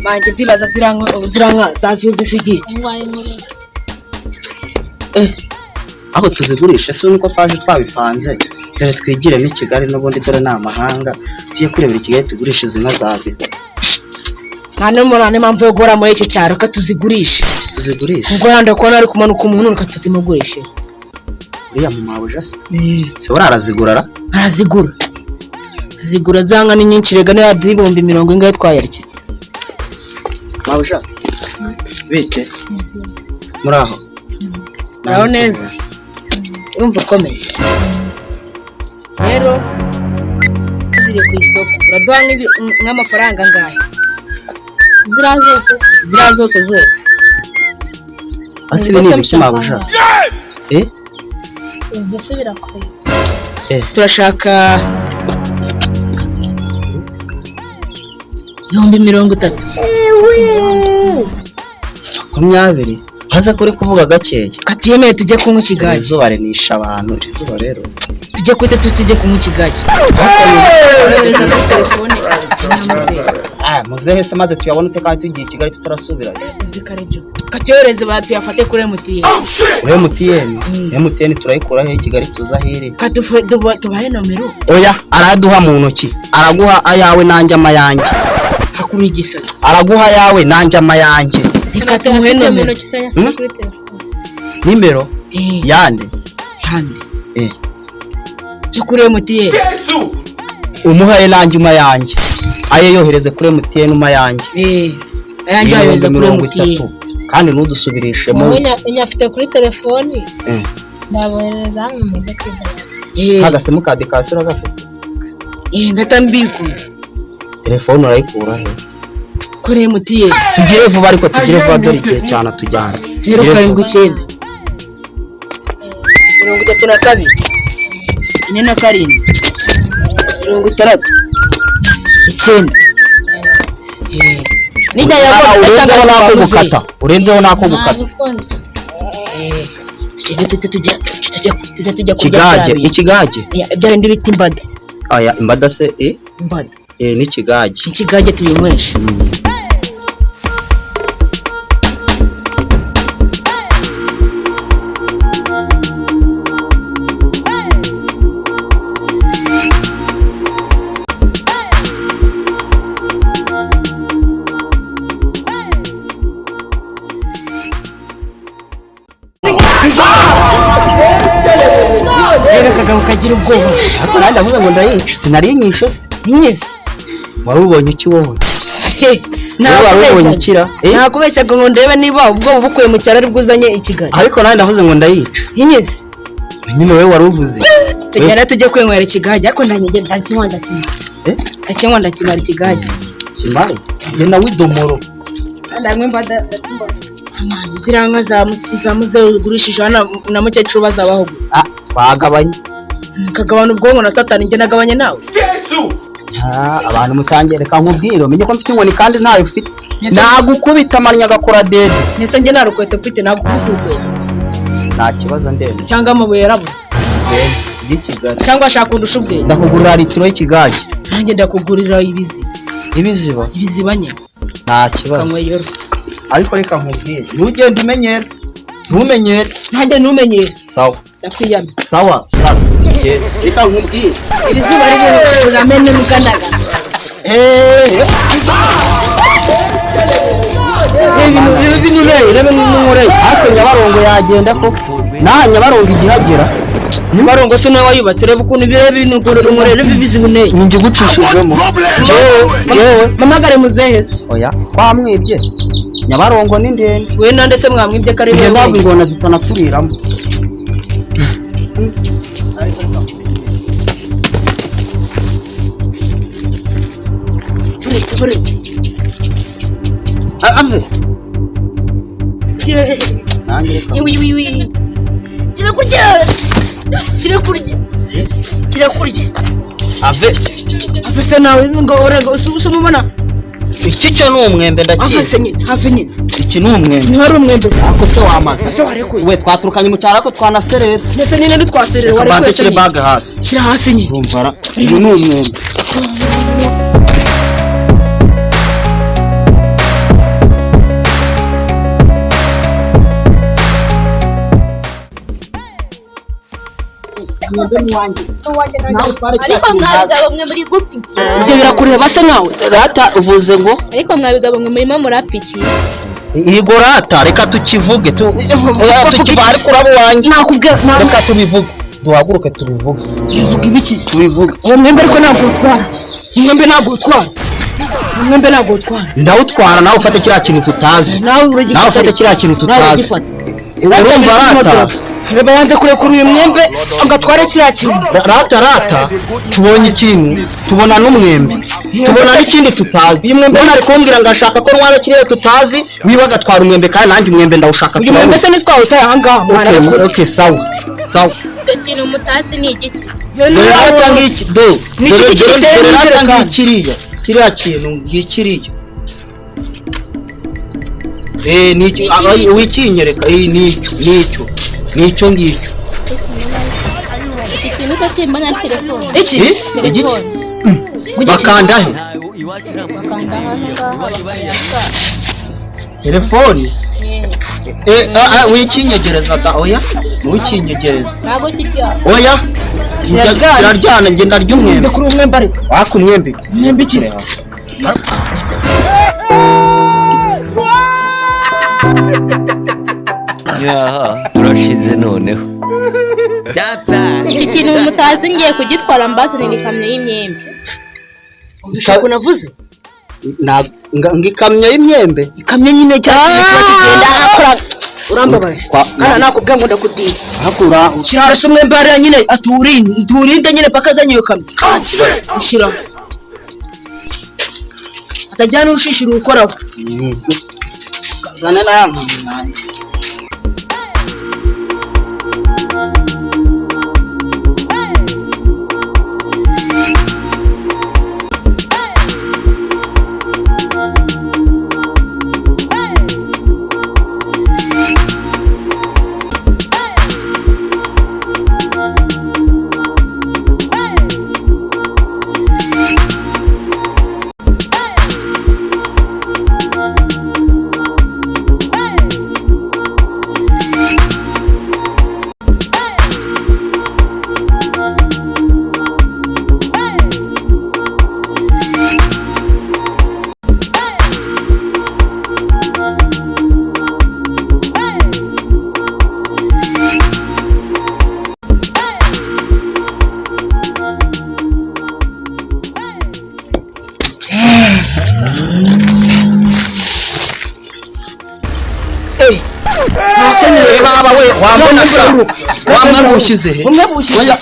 Manje ndibaza ziranka zavyuze sigi. Aho tuzigurisha se nuko twaje twabipanze dore twigiremo i Kigali n'ubundi dore n'amahanga tuye kurebera i Kigali tugurisha inka zawe. Nane murane mpamvu yo gora muri iki cyaro ka tuzigurisha ubwo yanda ko nari kumanuka umuntu ka tuzimugurisha uriya mu mabuja se wararazigurara zigura zanga ni nyinshi rega ne yadibombi 70 twayarye mabuja bite muraho naho neza umva komeye rero ziri ku isoko uraduha nk'amafaranga ngahe zira zose asibe ni biki mabuja ndasubira kure turashaka 30 20 haza kuri kuvuga gakeya katiyemeye tujye kunywa ikigaji izuba renisha abantu izuba rero tujye kwita tujye kunywa ikigaji telefone muzehe se maze tuyabona utekanye tugiye Kigali tutarasubira zikarejo katyoreze batuyafate kuri MTN MTN turayikura he Kigali tuzahire tubahe nomero oya araduha mu ntoki araguha ayawe nanjye amayange hakuru igisa araguha yawe nanjye amayange ikatumuhe nomero kisanya kuri telefone nimero yande cyo kuri MTN umuhaye nanjye amayange aye yohereze kuri MTN umayange ayange yohereze kuri MTN kandi nudusubirishe mu nyafite kuri telefone ndabohereza nkomeze kwigana hagasemu ka dekasura gafite ndatambikuye telefone urayikura he kuri MTN tugire vuba ariko tugire vuba dore igihe cyane tujyana 079 32 47 60 nijya yabo urenzeho nako gukata tujya ikigage bya ndi biti imbada aya imbada se imbada ni ikigage tuyinywesha kagabo kagira ubwoba kandi ndavuze ngo ndayica sinari nyinshi inyeze wari ubonye iki wowe nakubeshya ngo ndebe niba ubwo bukuye mu cyaro ari bwuzanye ikigali ariko nawe ndavuze ngo ndayica inyeze nyine wowe wari uvuze tugenda tujye kwenywera ikigaji ariko ndakinywa kimara ikigaji kimare genda widomoro ndamwe mbada ziranka za muzegurishije na mukecuru bazabaho bagabanye kagabana ubwonko na satani nge nagabanye nawe abantu mutangere kankubwira umenye ko mfite inkoni kandi ntayo ufite nagukubita amanya gakora dede nese nge narukwete kwite nagukubisukwete nta kibazo ndende cyangwa amabuye yarabo y'Ikigali cyangwa ashaka undusha ubwenge ndakugurira litiro y'ikigage nanjye ndakugurira ibiziba nye nta kibazo kamweyoro ariko reka nkubwire ntugende ntumenyere nanjye ntumenyere sawa ndakwiyamye sawa reka nkubwire iri zuba riramene mukanaga ibintu rebe n'umureye ariko Nyabarongo yagenda ko naha Nyabarongo igihagera Nyabarongo se nawe wayubatse reba ukuntu bireba ibintu umurere bibizi buneye ninjye gucishijemo jewe mamagare muzeheze oya twamwibye Nyabarongo ni ndende we nande se mwamwibye kare we ndabwo ingona zitanaturiramo ave kirakurya ave se nawe ngo urega usumubona iki cyo n'umwembe ndakiye hafi nyine iki n'umwembe ni hari umwembe ako se wamaze we twaturukanye mu cyaro ko twanaserera ndetse nyine ntitwaserera wari kwese kire bag hasi shira hasi nyine urumva uyu n'umwembe ariko mwabigabo mwe muri gupiki ibyo birakureba se nawe rata uvuze ngo ariko mwabigabo mwe murimo murapiki Igo rata reka tukivuge tukivare kurabo wanjye nakubwiye reka tubivuge duhaguruke tubivuge bivuga ibiki tubivuge uwo mwembe ariko ntabwo utwara umwembe ntabwo utwara umwembe ntabwo utwara ndawutwara nawe ufate kiriya kintu tutazi nawe ufate kiriya kintu tutazi urumva rata reba yanze kurekura uyu mwembe agatwara kiriya kintu rata tubonye ikintu tubona n'umwembe tubona n'ikindi tutazi uyu mwembe ari kumbwira ngo ashaka ko ntwara kiriya tutazi wiba agatwara umwembe kandi nanjye umwembe ndawushaka uyu mwembe se nitwawutaye ahangaha okay sawa icyo kintu mutazi ni igiki dore rata ngiki dore rata ngikiriya kiriya kintu ngikiriya niki wikinyereka nicyo ngicyo iki kintu utasimba na telefone iki bakandahe bakanda hano ngaha bakayaka telefone wikinyegereza da oya wikinyegereza ntago kijya oya kiraryana nge ndarya umwembe kuri umwembe ariko waka umwembe ikiri turashize noneho iki kintu mutazi ngiye kugitwara mbazanira ikamyo y'imyembe ushaka navuze ikamyo y'imyembe ikamyo nyine cyane kigenda akora urambabaje kana nakubwiye ngo ndakudira hakura kirara se umwembe hariya nyine aturinde nyine paka azanye iyo kamyo shira atajyana urushishiro ukoraho kazana na mwana baba we wambona sha wamwe bushize he umwe bushize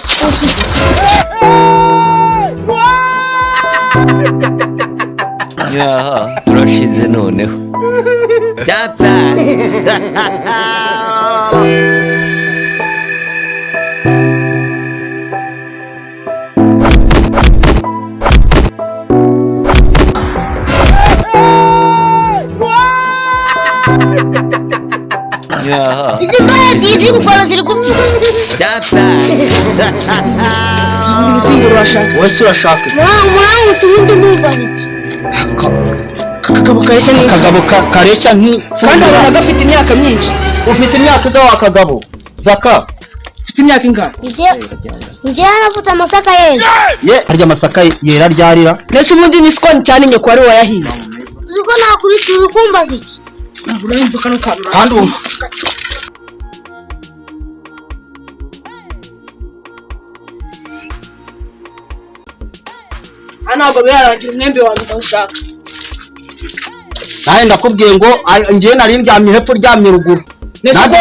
turashize noneho izi mbaraga ziri gukora ziri gupfa urusingo rurashaka wese urashaka muramu tubundi mubaniki akagabo kahesha ni akagabo karesha kandi abana gafite imyaka myinshi ufite imyaka igawa akagabo zaka ufite imyaka ingana njye navuta amasaka yeza harya amasaka yera ryarira mbese ubundi ni sikoni cyane nyoko wari wayahiye uziko nakurikira ukumbaza iki urumva kano kantu kandi ntabwo birarangira umwembe wanjye ndawushaka nawe ndakubwiye ngo njye nari ndyamye hepfo ryamye ruguru ntabwo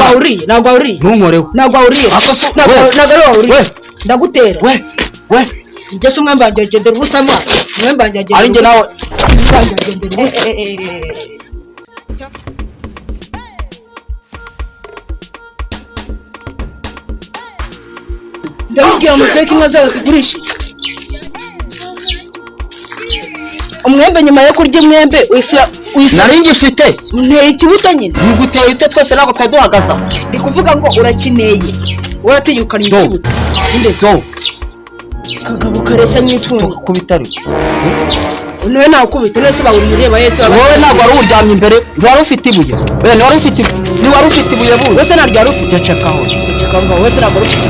wawuriye ntabwo wawuriye ntunkoreho ntabwo wawuriye ntabwo ari wawuriye ndagutera we njye se umwembe wanjye wagendera ubusa amazi umwembe wanjye wagendera ari njye nawe ndabibwira muteke inka zawe zigurisha umwembe nyuma yo kurya umwembe nari ngifite nteye ikibuto nyine nguteye ute twese ntabwo twari duhagaze ndi kuvuga ngo urakineye uratinyukanye ikibuto indezo akagabo kareshya n'ipfundo kubitari niwe nakubita nese bawureba Yesu wowe ntabwo wari uryamye imbere wari ufite ibuye bene wari ufite ibuye buze wese ntabwo yari ufite cekaho ngo wese ntabwo ufite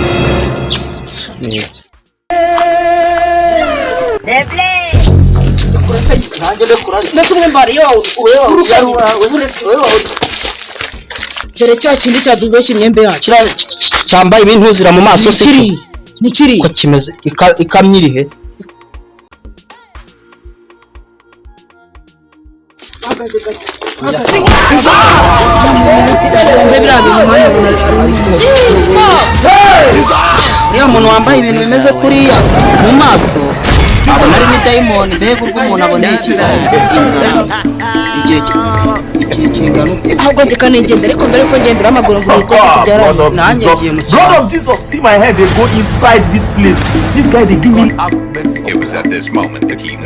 nanjye ndekuraje nese umwe mbari yo dore cya kindi cyadubeshye imyembe yacu cyambaye ibintuzira mu maso se ni kiri ko kimeze ikamye irihe uriya muntu wambaye ibintu bimeze kuriya mu maso abona ari ni dayimoni mbega urwo umuntu aboneye igihe kingana ahubwo ndikanegenda ariko dore ko ngendera amaguru ngo uko kubyara nanjye ngiye mu Blood of Jesus, see my head, they go inside this place. This guy, they give me. It was at this moment that he knew.